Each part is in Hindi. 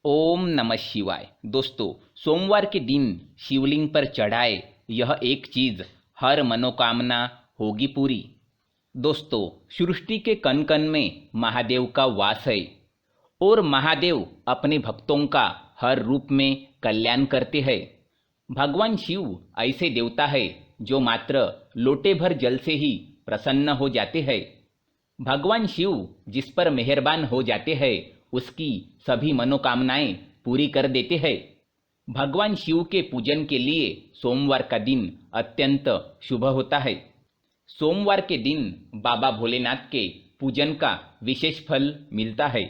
ओम नमः शिवाय। दोस्तों, सोमवार के दिन शिवलिंग पर चढ़ाए यह एक चीज हर मनोकामना होगी पूरी। दोस्तों, सृष्टि के कण कण में महादेव का वास है और महादेव अपने भक्तों का हर रूप में कल्याण करते हैं। भगवान शिव ऐसे देवता है जो मात्र लोटे भर जल से ही प्रसन्न हो जाते हैं। भगवान शिव जिस पर मेहरबान हो जाते हैं उसकी सभी मनोकामनाएं पूरी कर देते हैं। भगवान शिव के पूजन के लिए सोमवार का दिन अत्यंत शुभ होता है। सोमवार के दिन बाबा भोलेनाथ के पूजन का विशेष फल मिलता है।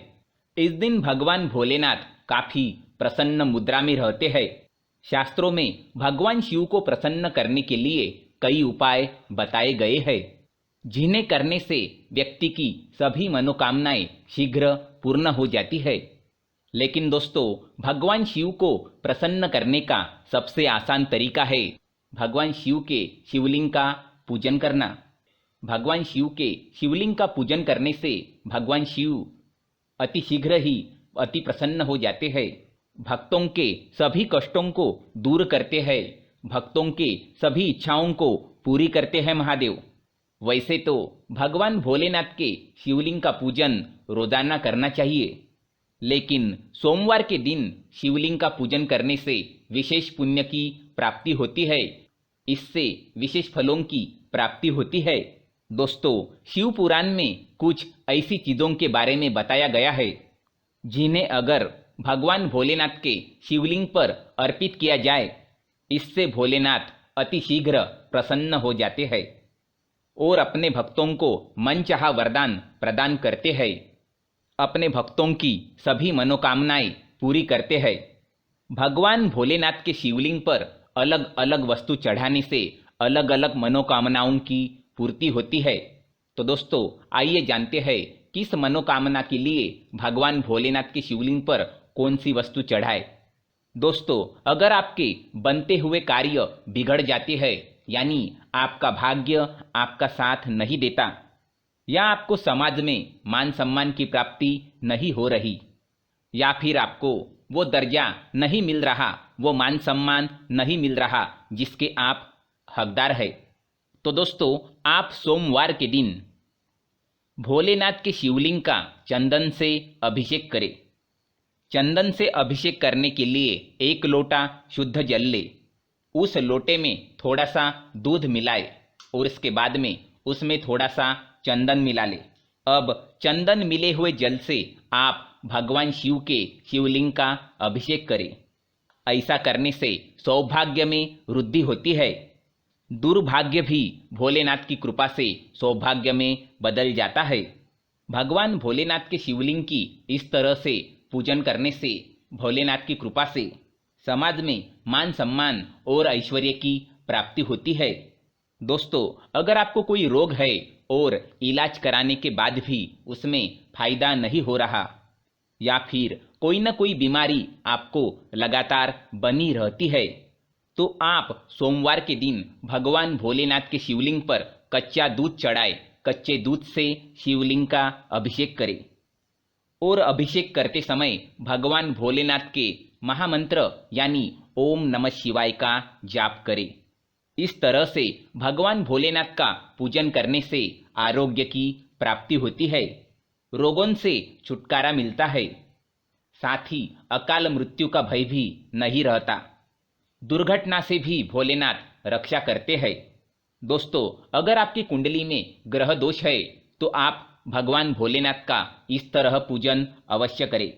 इस दिन भगवान भोलेनाथ काफी प्रसन्न मुद्रा में रहते हैं। शास्त्रों में भगवान शिव को प्रसन्न करने के लिए कई उपाय बताए गए हैं, जिन्हें करने से व्यक्ति की सभी मनोकामनाएं शीघ्र पूर्ण हो जाती है। लेकिन दोस्तों, भगवान शिव को प्रसन्न करने का सबसे आसान तरीका है भगवान शिव के शिवलिंग का पूजन करना। भगवान शिव के शिवलिंग का पूजन करने से भगवान शिव अति शीघ्र ही अति प्रसन्न हो जाते हैं। भक्तों के सभी कष्टों को दूर करते हैं, भक्तों के सभी इच्छाओं को पूरी करते हैं महादेव। वैसे तो भगवान भोलेनाथ के शिवलिंग का पूजन रोजाना करना चाहिए, लेकिन सोमवार के दिन शिवलिंग का पूजन करने से विशेष पुण्य की प्राप्ति होती है। इससे विशेष फलों की प्राप्ति होती है। दोस्तों, शिव पुराण में कुछ ऐसी चीजों के बारे में बताया गया है जिन्हें अगर भगवान भोलेनाथ के शिवलिंग पर अर्पित किया जाए, इससे भोलेनाथ अति शीघ्र प्रसन्न हो जाते हैं और अपने भक्तों को मनचाहा वरदान प्रदान करते हैं, अपने भक्तों की सभी मनोकामनाएं पूरी करते हैं। भगवान भोलेनाथ के शिवलिंग पर अलग अलग वस्तु चढ़ाने से अलग अलग मनोकामनाओं की पूर्ति होती है। तो दोस्तों, आइए जानते हैं किस मनोकामना के लिए भगवान भोलेनाथ के शिवलिंग पर कौन सी वस्तु चढ़ाए। दोस्तों, अगर आपके बनते हुए कार्य बिगड़ जाते हैं, यानी आपका भाग्य आपका साथ नहीं देता, या आपको समाज में मान सम्मान की प्राप्ति नहीं हो रही, या फिर आपको वो दर्जा नहीं मिल रहा, वो मान सम्मान नहीं मिल रहा जिसके आप हकदार है, तो दोस्तों आप सोमवार के दिन भोलेनाथ के शिवलिंग का चंदन से अभिषेक करें। चंदन से अभिषेक करने के लिए 1 लोटा शुद्ध जल ले, उस लोटे में थोड़ा सा दूध मिलाए और इसके बाद में उसमें थोड़ा सा चंदन मिला ले। अब चंदन मिले हुए जल से आप भगवान शिव के शिवलिंग का अभिषेक करें। ऐसा करने से सौभाग्य में वृद्धि होती है। दुर्भाग्य भी भोलेनाथ की कृपा से सौभाग्य में बदल जाता है। भगवान भोलेनाथ के शिवलिंग की इस तरह से पूजन करने से भोलेनाथ की कृपा से समाज में मान सम्मान और ऐश्वर्य की प्राप्ति होती है। दोस्तों, अगर आपको कोई रोग है और इलाज कराने के बाद भी उसमें फायदा नहीं हो रहा, या फिर कोई न कोई बीमारी आपको लगातार बनी रहती है, तो आप सोमवार के दिन भगवान भोलेनाथ के शिवलिंग पर कच्चा दूध चढ़ाए, कच्चे दूध से शिवलिंग का अभिषेक करें और अभिषेक करते समय भगवान भोलेनाथ के महामंत्र यानी ओम नमः शिवाय का जाप करें। इस तरह से भगवान भोलेनाथ का पूजन करने से आरोग्य की प्राप्ति होती है, रोगों से छुटकारा मिलता है, साथ ही अकाल मृत्यु का भय भी नहीं रहता। दुर्घटना से भी भोलेनाथ रक्षा करते हैं। दोस्तों, अगर आपकी कुंडली में ग्रह दोष है तो आप भगवान भोलेनाथ का इस तरह पूजन अवश्य करें।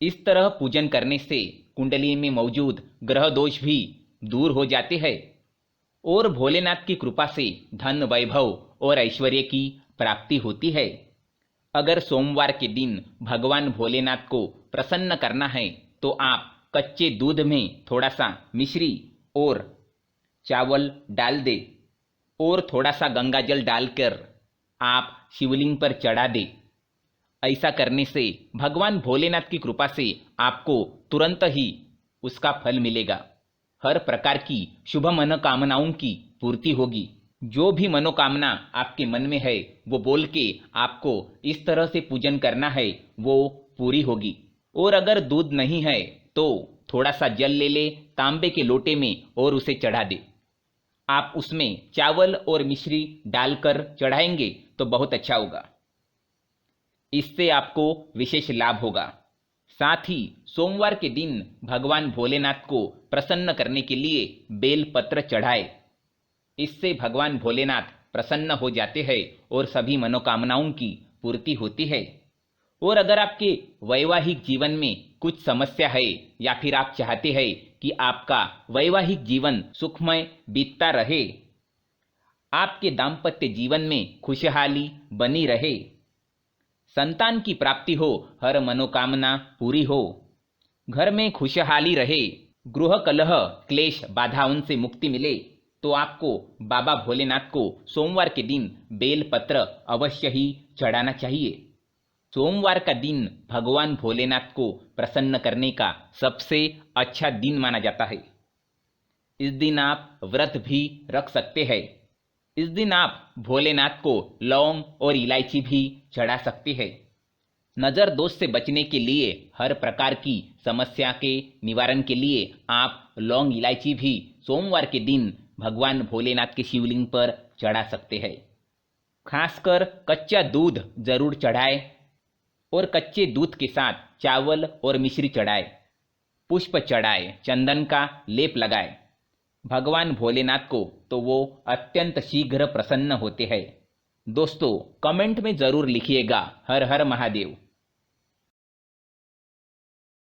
इस तरह पूजन करने से कुंडली में मौजूद ग्रह दोष भी दूर हो जाते हैं और भोलेनाथ की कृपा से धन, वैभव और ऐश्वर्य की प्राप्ति होती है। अगर सोमवार के दिन भगवान भोलेनाथ को प्रसन्न करना है तो आप कच्चे दूध में थोड़ा सा मिश्री और चावल डाल दे और थोड़ा सा गंगा जल डालकर आप शिवलिंग पर चढ़ा दे। ऐसा करने से भगवान भोलेनाथ की कृपा से आपको तुरंत ही उसका फल मिलेगा। हर प्रकार की शुभ मनोकामनाओं की पूर्ति होगी। जो भी मनोकामना आपके मन में है वो बोल के आपको इस तरह से पूजन करना है, वो पूरी होगी। और अगर दूध नहीं है तो थोड़ा सा जल ले ले तांबे के लोटे में और उसे चढ़ा दे। आप उसमें चावल और मिश्री डालकर चढ़ाएंगे तो बहुत अच्छा होगा। इससे आपको विशेष लाभ होगा। साथ ही सोमवार के दिन भगवान भोलेनाथ को प्रसन्न करने के लिए बेल पत्र चढ़ाए। इससे भगवान भोलेनाथ प्रसन्न हो जाते हैं और सभी मनोकामनाओं की पूर्ति होती है। और अगर आपके वैवाहिक जीवन में कुछ समस्या है या फिर आप चाहते हैं कि आपका वैवाहिक जीवन सुखमय बीतता रहे, आपके दाम्पत्य जीवन में खुशहाली बनी रहे, संतान की प्राप्ति हो, हर मनोकामना पूरी हो, घर में खुशहाली रहे, गृह कलह क्लेश बाधाओं से मुक्ति मिले, तो आपको बाबा भोलेनाथ को सोमवार के दिन बेल पत्र अवश्य ही चढ़ाना चाहिए। सोमवार का दिन भगवान भोलेनाथ को प्रसन्न करने का सबसे अच्छा दिन माना जाता है। इस दिन आप व्रत भी रख सकते हैं। इस दिन आप भोलेनाथ को लौंग और इलायची भी चढ़ा सकते हैं। नज़र दोष से बचने के लिए, हर प्रकार की समस्या के निवारण के लिए आप लौंग इलायची भी सोमवार के दिन भगवान भोलेनाथ के शिवलिंग पर चढ़ा सकते हैं। खासकर कच्चा दूध जरूर चढ़ाए और कच्चे दूध के साथ चावल और मिश्री चढ़ाए, पुष्प चढ़ाए, चंदन का लेप लगाए भगवान भोलेनाथ को, तो वो अत्यंत शीघ्र प्रसन्न होते हैं। दोस्तों, कमेंट में जरूर लिखिएगा हर हर महादेव।